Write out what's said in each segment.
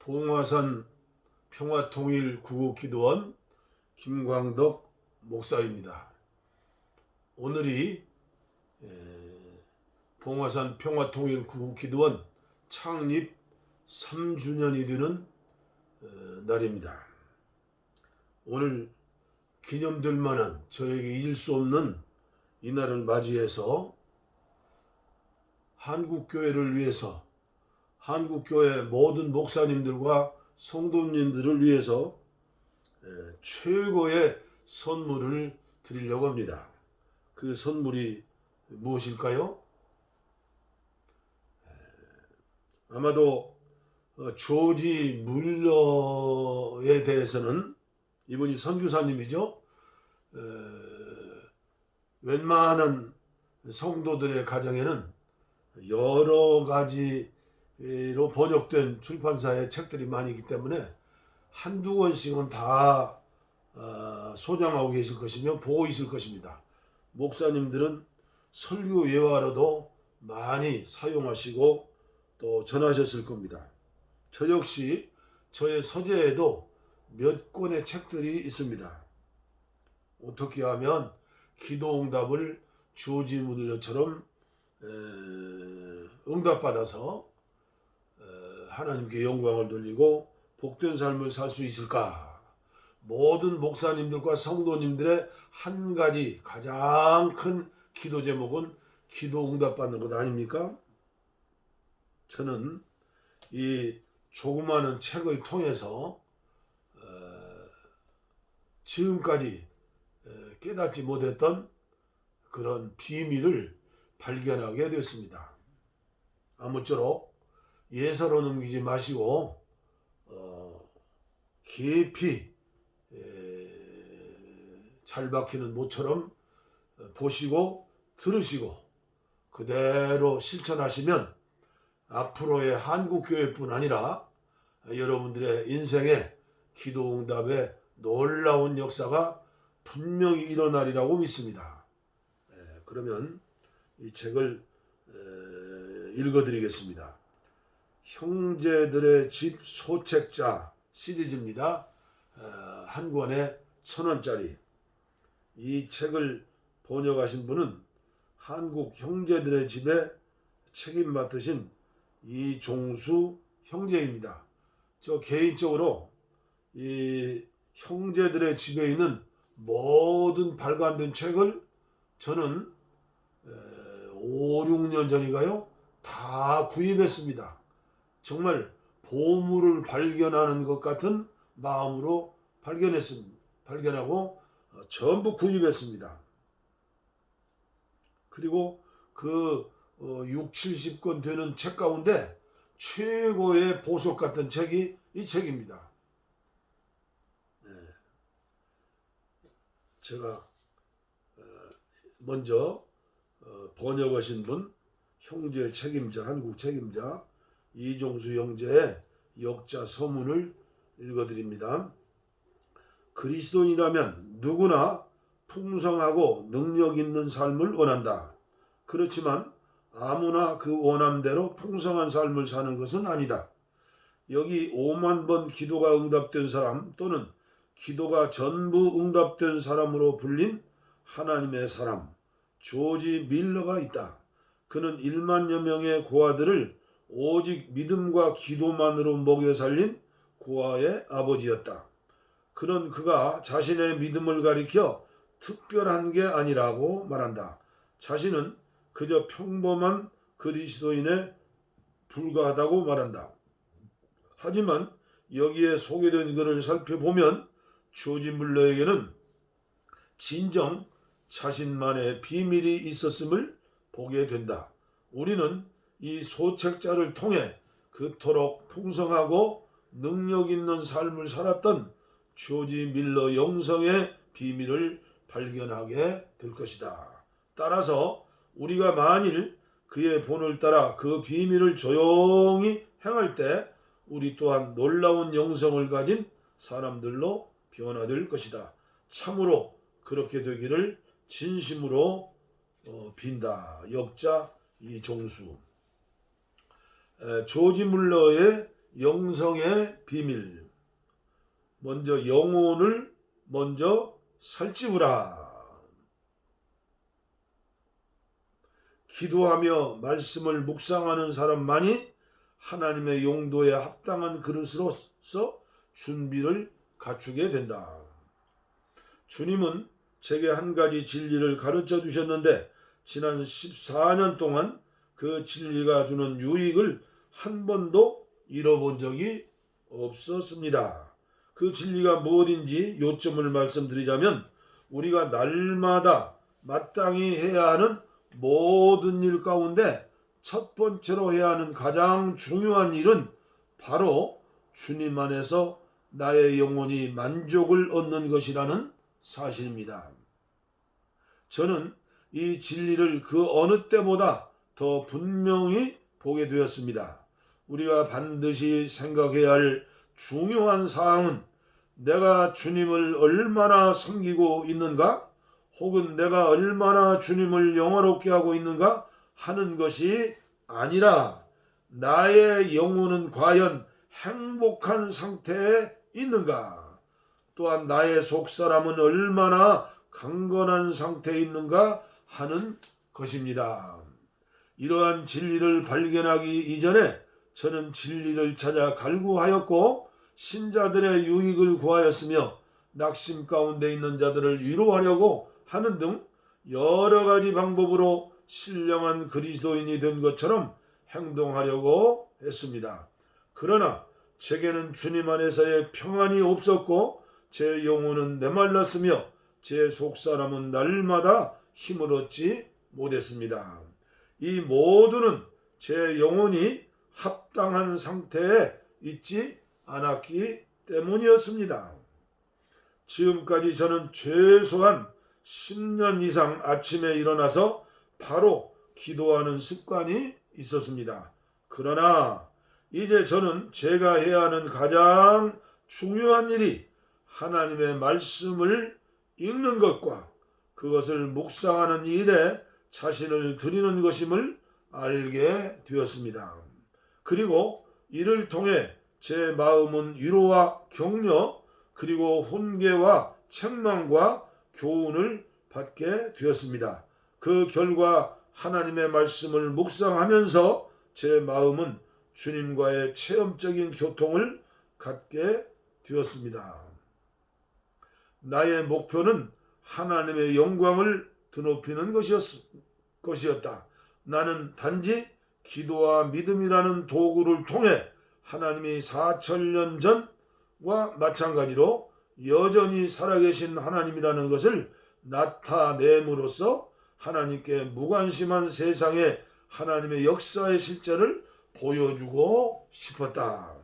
봉화산 평화통일구국기도원 김광덕 목사입니다. 오늘이 봉화산 평화통일구국기도원 창립 3주년이 되는 날입니다. 오늘 기념될 만한, 저에게 잊을 수 없는 이 날을 맞이해서 한국교회를 위해서, 한국교회 모든 목사님들과 성도님들을 위해서 최고의 선물을 드리려고 합니다. 그 선물이 무엇일까요? 아마도 조지 물러에 대해서는, 이분이 선교사님이죠. 웬만한 성도들의 가정에는 여러 가지로 번역된 출판사의 책들이 많이 있기 때문에 한두 권씩은 다 소장하고 계실 것이며 보고 있을 것입니다. 목사님들은 설교 예화로도 많이 사용하시고 또 전하셨을 겁니다. 저 역시 저의 서재에도 몇 권의 책들이 있습니다. 어떻게 하면 기도응답을 조지 물러처럼 응답받아서 하나님께 영광을 돌리고 복된 삶을 살 수 있을까? 모든 목사님들과 성도님들의 한 가지 가장 큰 기도 제목은 기도 응답받는 것 아닙니까? 저는 이 조그마한 책을 통해서 지금까지 깨닫지 못했던 그런 비밀을 발견하게 됐습니다. 아무쪼록 예사로 넘기지 마시고 깊이 잘 박히는 모처럼 보시고 들으시고 그대로 실천하시면 앞으로의 한국교회뿐 아니라 여러분들의 인생의 기도응답의 놀라운 역사가 분명히 일어나리라고 믿습니다. 그러면 이 책을 읽어드리겠습니다. 형제들의 집 소책자 시리즈입니다. 한 권에 1,000원짜리. 이 책을 번역하신 분은 한국 형제들의 집에 책임 맡으신 이종수 형제입니다. 저 개인적으로 이 형제들의 집에 있는 모든 발간된 책을 저는 5, 6년 전인가요? 다 구입했습니다. 정말 보물을 발견하는 것 같은 마음으로 발견하고 전부 구입했습니다. 그리고 그 6, 70권 되는 책 가운데 최고의 보석 같은 책이 이 책입니다. 제가 먼저 번역하신 분, 형제 책임자, 한국 책임자 이종수 형제의 역자 서문을 읽어드립니다. 그리스도인이라면 누구나 풍성하고 능력 있는 삶을 원한다. 그렇지만 아무나 그 원함대로 풍성한 삶을 사는 것은 아니다. 여기 5만 번 기도가 응답된 사람 또는 기도가 전부 응답된 사람으로 불린 하나님의 사람 조지 밀러가 있다. 그는 1만여 명의 고아들을 오직 믿음과 기도만으로 먹여 살린 고아의 아버지였다. 그는 그가 자신의 믿음을 가리켜 특별한 게 아니라고 말한다. 자신은 그저 평범한 그리스도인에 불과하다고 말한다. 하지만 여기에 소개된 글을 살펴보면 조지 물러에게는 진정 자신만의 비밀이 있었음을 보게 된다. 우리는 이 소책자를 통해 그토록 풍성하고 능력 있는 삶을 살았던 조지 밀러 영성의 비밀을 발견하게 될 것이다. 따라서 우리가 만일 그의 본을 따라 그 비밀을 조용히 행할 때 우리 또한 놀라운 영성을 가진 사람들로 변화될 것이다. 참으로 그렇게 되기를 진심으로 빈다. 역자 이종수. 조지 물러의 영성의 비밀. 먼저 영혼을 먼저 살찌우라. 기도하며 말씀을 묵상하는 사람만이 하나님의 용도에 합당한 그릇으로서 준비를 갖추게 된다. 주님은 제게 한 가지 진리를 가르쳐 주셨는데 지난 14년 동안 그 진리가 주는 유익을 한 번도 잃어본 적이 없었습니다. 그 진리가 무엇인지 요점을 말씀드리자면 우리가 날마다 마땅히 해야 하는 모든 일 가운데 첫 번째로 해야 하는 가장 중요한 일은 바로 주님 안에서 나의 영혼이 만족을 얻는 것이라는 사실입니다. 저는 이 진리를 그 어느 때보다 더 분명히 보게 되었습니다. 우리가 반드시 생각해야 할 중요한 사항은 내가 주님을 얼마나 섬기고 있는가, 혹은 내가 얼마나 주님을 영화롭게 하고 있는가 하는 것이 아니라 나의 영혼은 과연 행복한 상태에 있는가, 또한 나의 속사람은 얼마나 강건한 상태에 있는가 하는 것입니다. 이러한 진리를 발견하기 이전에 저는 진리를 찾아 갈구하였고 신자들의 유익을 구하였으며 낙심 가운데 있는 자들을 위로하려고 하는 등 여러 가지 방법으로 신령한 그리스도인이 된 것처럼 행동하려고 했습니다. 그러나 제게는 주님 안에서의 평안이 없었고 제 영혼은 메말랐으며 제 속사람은 날마다 힘을 얻지 못했습니다. 이 모두는 제 영혼이 합당한 상태에 있지 않았기 때문이었습니다. 지금까지 저는 최소한 10년 이상 아침에 일어나서 바로 기도하는 습관이 있었습니다. 그러나 이제 저는 제가 해야 하는 가장 중요한 일이 하나님의 말씀을 읽는 것과 그것을 묵상하는 일에 자신을 드리는 것임을 알게 되었습니다. 그리고 이를 통해 제 마음은 위로와 격려 그리고 훈계와 책망과 교훈을 받게 되었습니다. 그 결과 하나님의 말씀을 묵상하면서 제 마음은 주님과의 체험적인 교통을 갖게 되었습니다. 나의 목표는 하나님의 영광을 드높이는 것이었다. 나는 단지 기도와 믿음이라는 도구를 통해 하나님이 4,000년 전과 마찬가지로 여전히 살아계신 하나님이라는 것을 나타냄으로써 하나님께 무관심한 세상에 하나님의 역사의 실제를 보여주고 싶었다.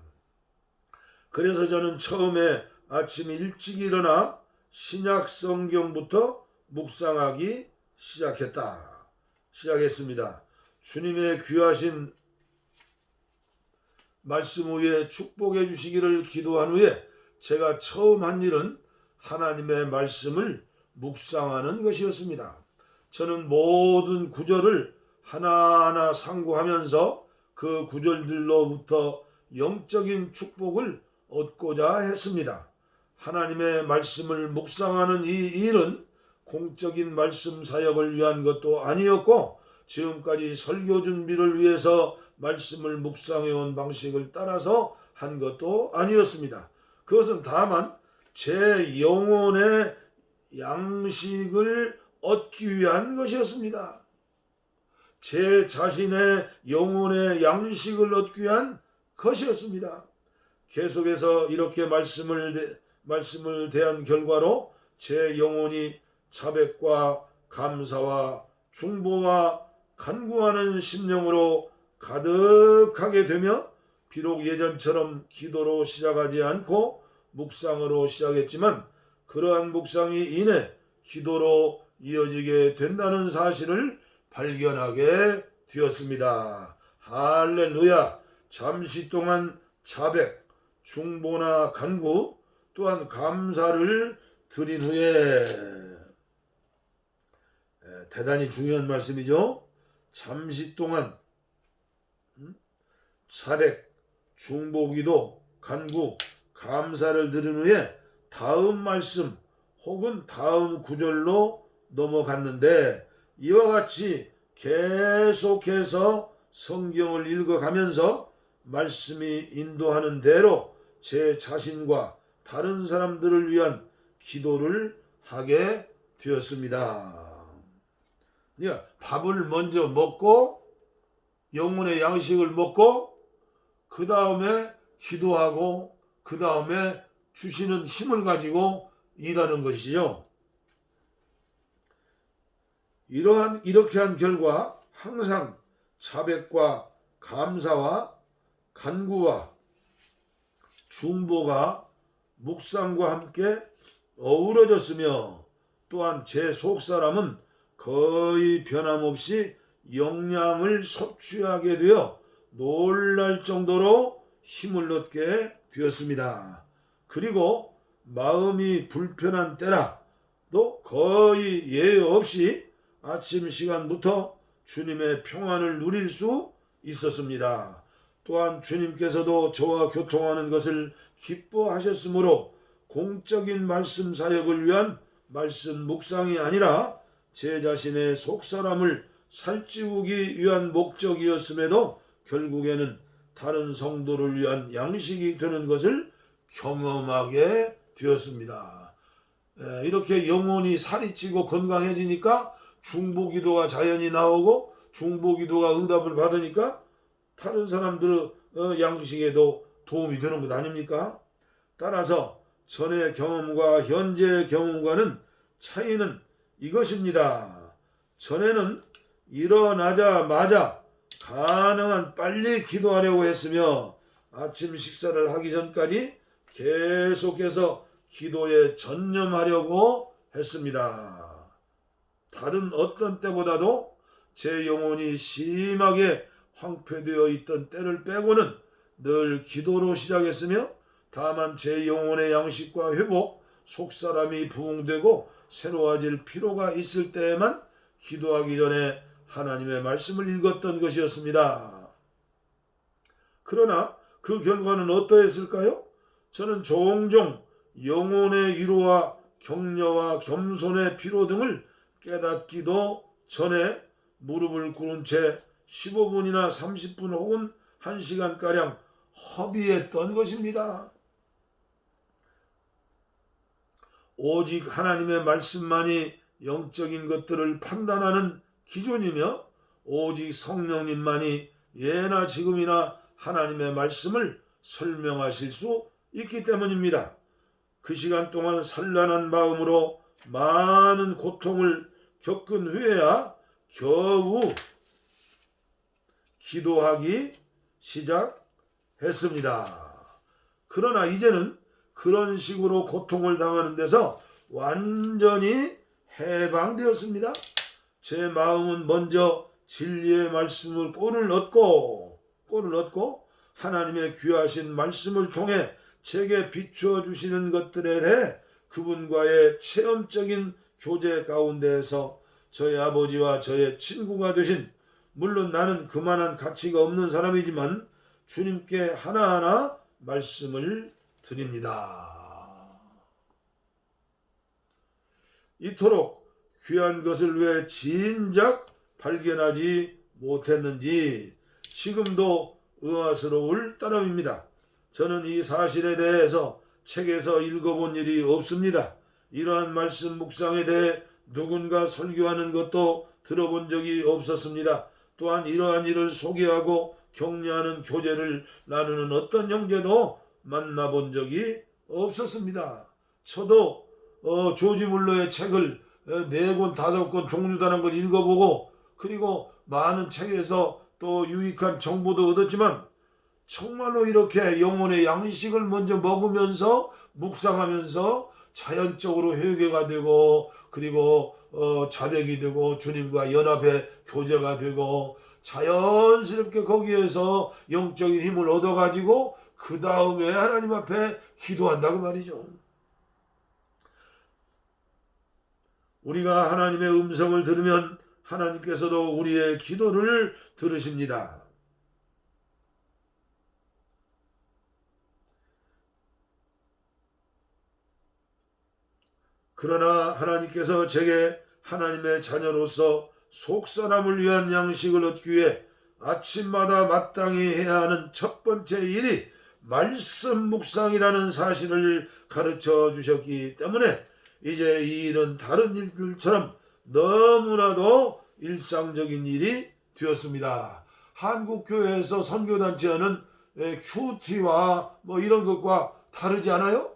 그래서 저는 처음에 아침 일찍 일어나 신약 성경부터 묵상하기 시작했습니다. 주님의 귀하신 말씀 위에 축복해 주시기를 기도한 후에 제가 처음 한 일은 하나님의 말씀을 묵상하는 것이었습니다. 저는 모든 구절을 하나하나 상고하면서 그 구절들로부터 영적인 축복을 얻고자 했습니다. 하나님의 말씀을 묵상하는 이 일은 공적인 말씀 사역을 위한 것도 아니었고 지금까지 설교 준비를 위해서 말씀을 묵상해온 방식을 따라서 한 것도 아니었습니다. 그것은 다만 제 영혼의 양식을 얻기 위한 것이었습니다. 제 자신의 영혼의 양식을 얻기 위한 것이었습니다. 계속해서 이렇게 말씀을 대한 결과로 제 영혼이 자백과 감사와 중보와 간구하는 심령으로 가득하게 되며 비록 예전처럼 기도로 시작하지 않고 묵상으로 시작했지만 그러한 묵상이 이내 기도로 이어지게 된다는 사실을 발견하게 되었습니다. 할렐루야. 잠시 동안 자백, 중보나 간구 또한 감사를 드린 후에 대단히 중요한 말씀이죠. 잠시 동안 자백, 중보기도, 간구, 감사를 들은 후에 다음 말씀 혹은 다음 구절로 넘어갔는데, 이와 같이 계속해서 성경을 읽어가면서 말씀이 인도하는 대로 제 자신과 다른 사람들을 위한 기도를 하게 되었습니다. 그러니까 밥을 먼저 먹고 영혼의 양식을 먹고 그 다음에 기도하고 그 다음에 주시는 힘을 가지고 일하는 것이죠. 이렇게 한 결과 항상 자백과 감사와 간구와 중보가 묵상과 함께 어우러졌으며, 또한 제 속사람은 거의 변함없이 영양을 섭취하게 되어 놀랄 정도로 힘을 얻게 되었습니다. 그리고 마음이 불편한 때라도 거의 예외 없이 아침 시간부터 주님의 평안을 누릴 수 있었습니다. 또한 주님께서도 저와 교통하는 것을 기뻐하셨으므로 공적인 말씀 사역을 위한 말씀 묵상이 아니라 제 자신의 속사람을 살찌우기 위한 목적이었음에도 결국에는 다른 성도를 위한 양식이 되는 것을 경험하게 되었습니다. 이렇게 영혼이 살이 찌고 건강해지니까 중보기도가 자연히 나오고, 중보기도가 응답을 받으니까 다른 사람들의 양식에도 도움이 되는 것 아닙니까? 따라서 전의 경험과 현재의 경험과는 차이는 이것입니다. 전에는 일어나자마자 가능한 빨리 기도하려고 했으며, 아침 식사를 하기 전까지 계속해서 기도에 전념하려고 했습니다. 다른 어떤 때보다도 제 영혼이 심하게 황폐되어 있던 때를 빼고는 늘 기도로 시작했으며, 다만 제 영혼의 양식과 회복, 속사람이 부흥되고 새로워질 필요가 있을 때에만 기도하기 전에 하나님의 말씀을 읽었던 것이었습니다. 그러나 그 결과는 어떠했을까요? 저는 종종 영혼의 위로와 격려와 겸손의 필요 등을 깨닫기도 전에 무릎을 꿇은 채 15분이나 30분 혹은 1시간가량 허비했던 것입니다. 오직 하나님의 말씀만이 영적인 것들을 판단하는 기준이며, 오직 성령님만이 예나 지금이나 하나님의 말씀을 설명하실 수 있기 때문입니다. 그 시간 동안 산란한 마음으로 많은 고통을 겪은 후에야 겨우 기도하기 시작했습니다. 그러나 이제는 그런 식으로 고통을 당하는 데서 완전히 해방되었습니다. 제 마음은 먼저 진리의 말씀을 꼴을 얻고 하나님의 귀하신 말씀을 통해 제게 비추어 주시는 것들에 대해 그분과의 체험적인 교제 가운데에서 저의 아버지와 저의 친구가 되신, 물론 나는 그만한 가치가 없는 사람이지만 주님께 하나하나 말씀을 드립니다. 이토록 귀한 것을 왜 진작 발견하지 못했는지 지금도 의아스러울 따름입니다. 저는 이 사실에 대해서 책에서 읽어본 일이 없습니다. 이러한 말씀 묵상에 대해 누군가 설교하는 것도 들어본 적이 없었습니다. 또한 이러한 일을 소개하고 격려하는 교제를 나누는 어떤 형제도 만나본 적이 없었습니다. 저도 조지 물러의 책을 4권, 5권 종류다는 걸 읽어보고, 그리고 많은 책에서 또 유익한 정보도 얻었지만, 정말로 이렇게 영혼의 양식을 먼저 먹으면서 묵상하면서 자연적으로 회개가 되고, 그리고 자백이 되고 주님과 연합의 교제가 되고 자연스럽게 거기에서 영적인 힘을 얻어가지고 그 다음에 하나님 앞에 기도한다고 말이죠. 우리가 하나님의 음성을 들으면 하나님께서도 우리의 기도를 들으십니다. 그러나 하나님께서 제게 하나님의 자녀로서 속사람을 위한 양식을 얻기 위해 아침마다 마땅히 해야 하는 첫 번째 일이 말씀 묵상이라는 사실을 가르쳐 주셨기 때문에 이제 이 일은 다른 일들처럼 너무나도 일상적인 일이 되었습니다. 한국 교회에서 선교단체하는 큐티와 이런 것과 다르지 않아요?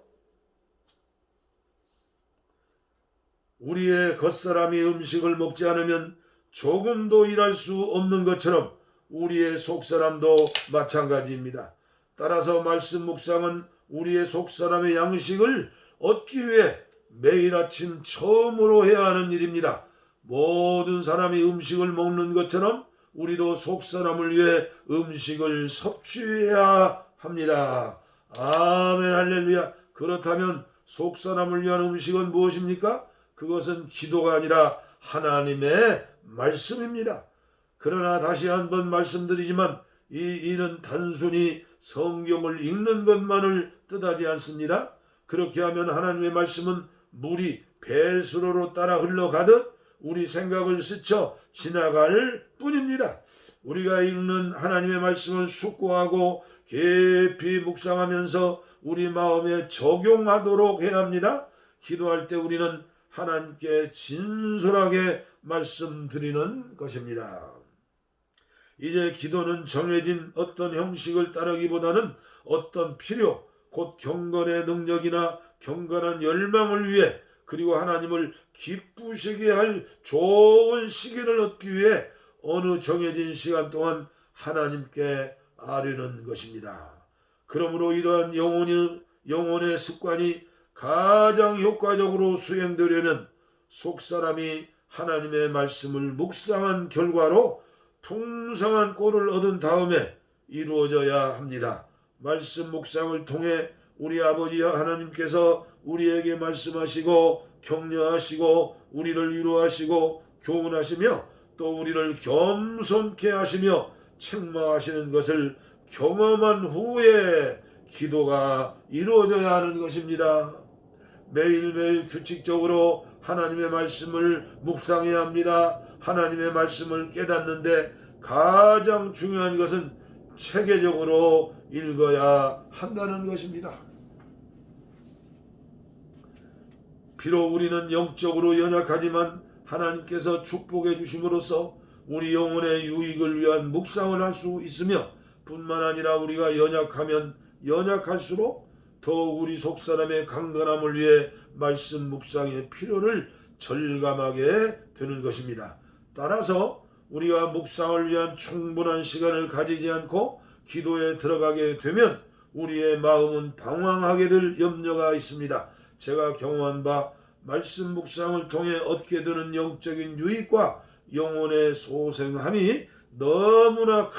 우리의 겉사람이 음식을 먹지 않으면 조금도 일할 수 없는 것처럼 우리의 속사람도 마찬가지입니다. 따라서 말씀 묵상은 우리의 속사람의 양식을 얻기 위해 매일 아침 처음으로 해야 하는 일입니다. 모든 사람이 음식을 먹는 것처럼 우리도 속사람을 위해 음식을 섭취해야 합니다. 아멘 할렐루야. 그렇다면 속사람을 위한 음식은 무엇입니까? 그것은 기도가 아니라 하나님의 말씀입니다. 그러나 다시 한번 말씀드리지만 이 일은 단순히 성경을 읽는 것만을 뜻하지 않습니다. 그렇게 하면 하나님의 말씀은 물이 배수로로 따라 흘러가듯 우리 생각을 스쳐 지나갈 뿐입니다. 우리가 읽는 하나님의 말씀을 숙고하고 깊이 묵상하면서 우리 마음에 적용하도록 해야 합니다. 기도할 때 우리는 하나님께 진솔하게 말씀드리는 것입니다. 이제 기도는 정해진 어떤 형식을 따르기보다는 어떤 필요, 곧 경건의 능력이나 경건한 열망을 위해 그리고 하나님을 기쁘시게 할 좋은 시기를 얻기 위해 어느 정해진 시간 동안 하나님께 아뢰는 것입니다. 그러므로 이러한 영혼의 습관이 가장 효과적으로 수행되려면 속사람이 하나님의 말씀을 묵상한 결과로 풍성한 꼴을 얻은 다음에 이루어져야 합니다. 말씀 묵상을 통해 우리 아버지 하나님께서 우리에게 말씀하시고 격려하시고 우리를 위로하시고 교훈하시며 또 우리를 겸손케 하시며 책망하시는 것을 경험한 후에 기도가 이루어져야 하는 것입니다. 매일매일 규칙적으로 하나님의 말씀을 묵상해야 합니다. 하나님의 말씀을 깨닫는데 가장 중요한 것은 체계적으로 읽어야 한다는 것입니다. 비록 우리는 영적으로 연약하지만 하나님께서 축복해 주심으로써 우리 영혼의 유익을 위한 묵상을 할 수 있으며 뿐만 아니라 우리가 연약하면 연약할수록 더욱 우리 속사람의 강건함을 위해 말씀 묵상의 필요를 절감하게 되는 것입니다. 따라서 우리가 묵상을 위한 충분한 시간을 가지지 않고 기도에 들어가게 되면 우리의 마음은 방황하게 될 염려가 있습니다. 제가 경험한 바 말씀 묵상을 통해 얻게 되는 영적인 유익과 영혼의 소생함이 너무나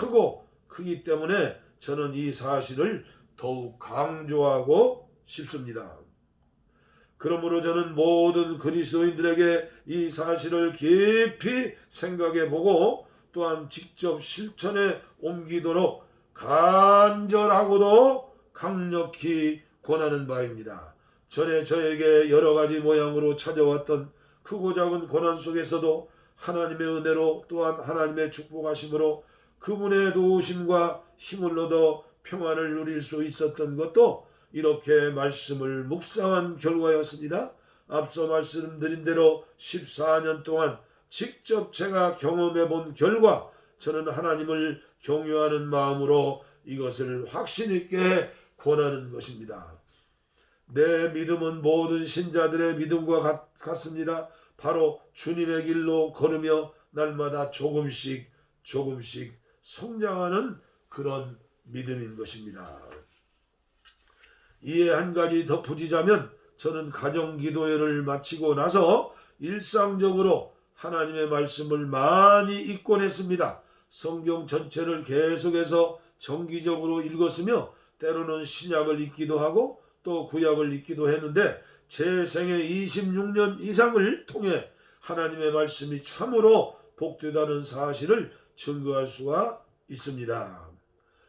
크기 때문에 저는 이 사실을 더욱 강조하고 싶습니다. 그러므로 저는 모든 그리스도인들에게 이 사실을 깊이 생각해 보고 또한 직접 실천에 옮기도록 간절하고도 강력히 권하는 바입니다. 전에 저에게 여러 가지 모양으로 찾아왔던 크고 작은 고난 속에서도 하나님의 은혜로 또한 하나님의 축복하심으로 그분의 도우심과 힘을 얻어 평안을 누릴 수 있었던 것도 이렇게 말씀을 묵상한 결과였습니다. 앞서 말씀드린 대로 14년 동안 직접 제가 경험해 본 결과 저는 하나님을 경외하는 마음으로 이것을 확신 있게 권하는 것입니다. 내 믿음은 모든 신자들의 믿음과 같습니다. 바로 주님의 길로 걸으며 날마다 조금씩 성장하는 그런 믿음인 것입니다. 이에 한 가지 덧붙이자면 저는 가정기도회를 마치고 나서 일상적으로 하나님의 말씀을 많이 읽곤 했습니다. 성경 전체를 계속해서 정기적으로 읽었으며 때로는 신약을 읽기도 하고 또 구약을 읽기도 했는데 제 생애 26년 이상을 통해 하나님의 말씀이 참으로 복되다는 사실을 증거할 수가 있습니다.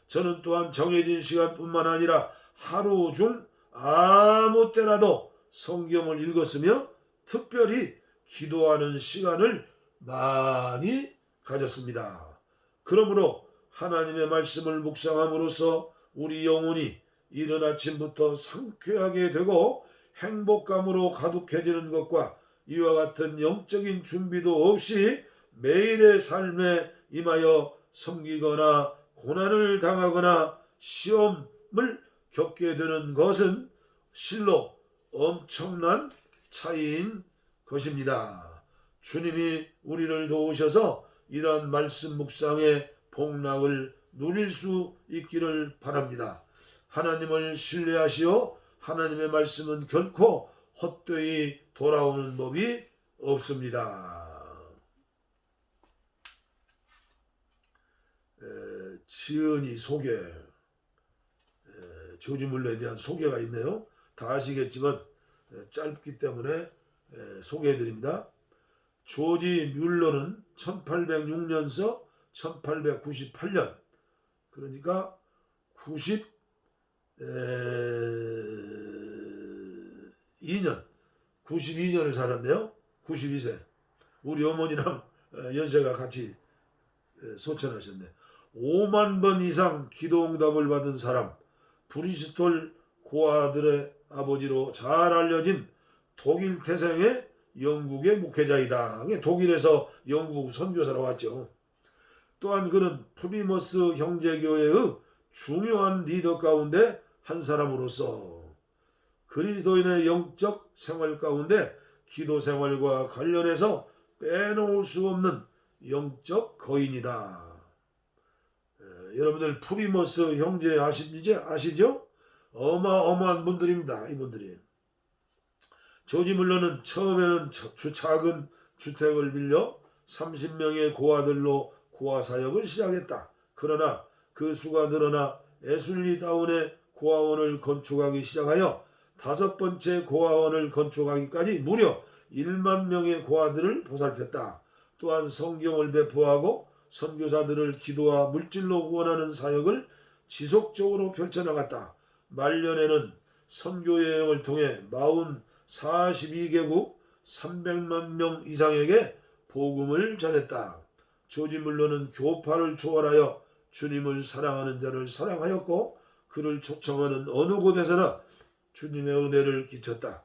저는 또한 정해진 시간뿐만 아니라 하루 중 아무 때라도 성경을 읽었으며 특별히 기도하는 시간을 많이 가졌습니다. 그러므로 하나님의 말씀을 묵상함으로써 우리 영혼이 이른 아침부터 상쾌하게 되고 행복감으로 가득해지는 것과 이와 같은 영적인 준비도 없이 매일의 삶에 임하여 섬기거나 고난을 당하거나 시험을 겪게 되는 것은 실로 엄청난 차이인 것입니다. 주님이 우리를 도우셔서 이러한 말씀 묵상의 복락을 누릴 수 있기를 바랍니다. 하나님을 신뢰하시오. 하나님의 말씀은 결코 헛되이 돌아오는 법이 없습니다. 지은이 소개, 조지 물러에 대한 소개가 있네요. 다 아시겠지만 짧기 때문에 소개해드립니다. 조지 뮬러는 1806년서 1898년, 그러니까 92년을 살았네요. 92세. 우리 어머니랑 연세가 같이 소천하셨네. 5만 번 이상 기도응답을 받은 사람, 브리스톨 고아들의 아버지로 잘 알려진 독일 태생의 영국의 목회자이다. 독일에서 영국 선교사로 왔죠. 또한 그는 프리머스 형제교회의 중요한 리더 가운데 한 사람으로서 그리스도인의 영적 생활 가운데 기도 생활과 관련해서 빼놓을 수 없는 영적 거인이다. 여러분들 프리머스 형제 아시죠? 어마어마한 분들입니다. 이분들이. 조지 물러는 처음에는 작은 주택을 빌려 30명의 고아들로 고아 사역을 시작했다. 그러나 그 수가 늘어나 애슐리다운에 고아원을 건축하기 시작하여 5번째 고아원을 건축하기까지 무려 1만 명의 고아들을 보살폈다. 또한 성경을 배포하고 선교사들을 기도와 물질로 구원하는 사역을 지속적으로 펼쳐나갔다. 말년에는 선교 여행을 통해 42개국 300만 명 이상에게 복음을 전했다. 조지 물러는 교파를 초월하여 주님을 사랑하는 자를 사랑하였고 그를 초청하는 어느 곳에서나 주님의 은혜를 끼쳤다.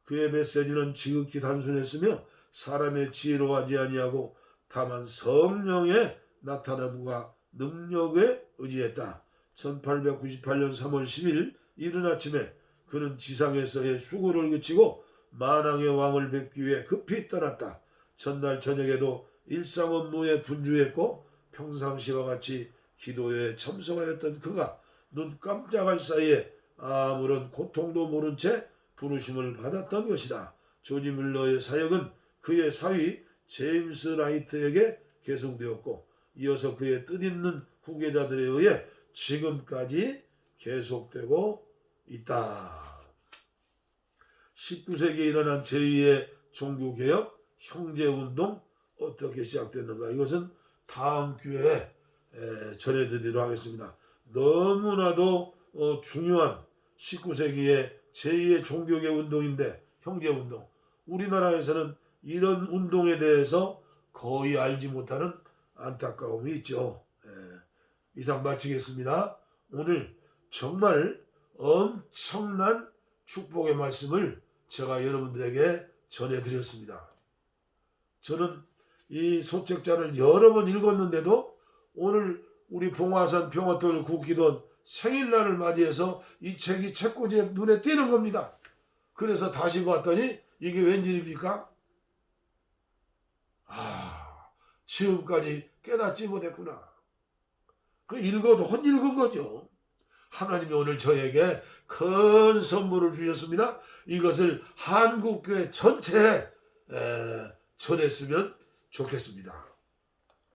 그의 메시지는 지극히 단순했으며 사람의 지혜로 하지 아니하고 다만 성령의 나타남과 능력에 의지했다. 1898년 3월 10일 이른 아침에 그는 지상에서의 수고를 그치고 만왕의 왕을 뵙기 위해 급히 떠났다. 전날 저녁에도 일상 업무에 분주했고 평상시와 같이 기도에 참석하였던 그가 눈 깜짝할 사이에 아무런 고통도 모른 채 부르심을 받았던 것이다. 조지 물러의 사역은 그의 사위 제임스 라이트에게 계승되었고 이어서 그의 뜻있는 후계자들에 의해 지금까지 계속되고 있다. 19세기에 일어난 제2의 종교개혁 형제운동 어떻게 시작됐는가? 이것은 다음 기회에 전해드리도록 하겠습니다. 너무나도 중요한 19세기의 제2의 종교개혁 운동인데 형제운동. 우리나라에서는 이런 운동에 대해서 거의 알지 못하는 안타까움이 있죠. 이상 마치겠습니다. 오늘 정말 엄청난 축복의 말씀을 제가 여러분들에게 전해드렸습니다. 저는 이 소책자를 여러 번 읽었는데도 오늘 우리 봉화산 평화토를 국기돈 생일날을 맞이해서 이 책이 책꽂이에 눈에 띄는 겁니다. 그래서 다시 봤더니 이게 웬일입니까? 지금까지 깨닫지 못했구나. 그 읽어도 헛읽은 거죠. 하나님이 오늘 저에게 큰 선물을 주셨습니다. 이것을 한국교회 전체에 전했으면 좋겠습니다.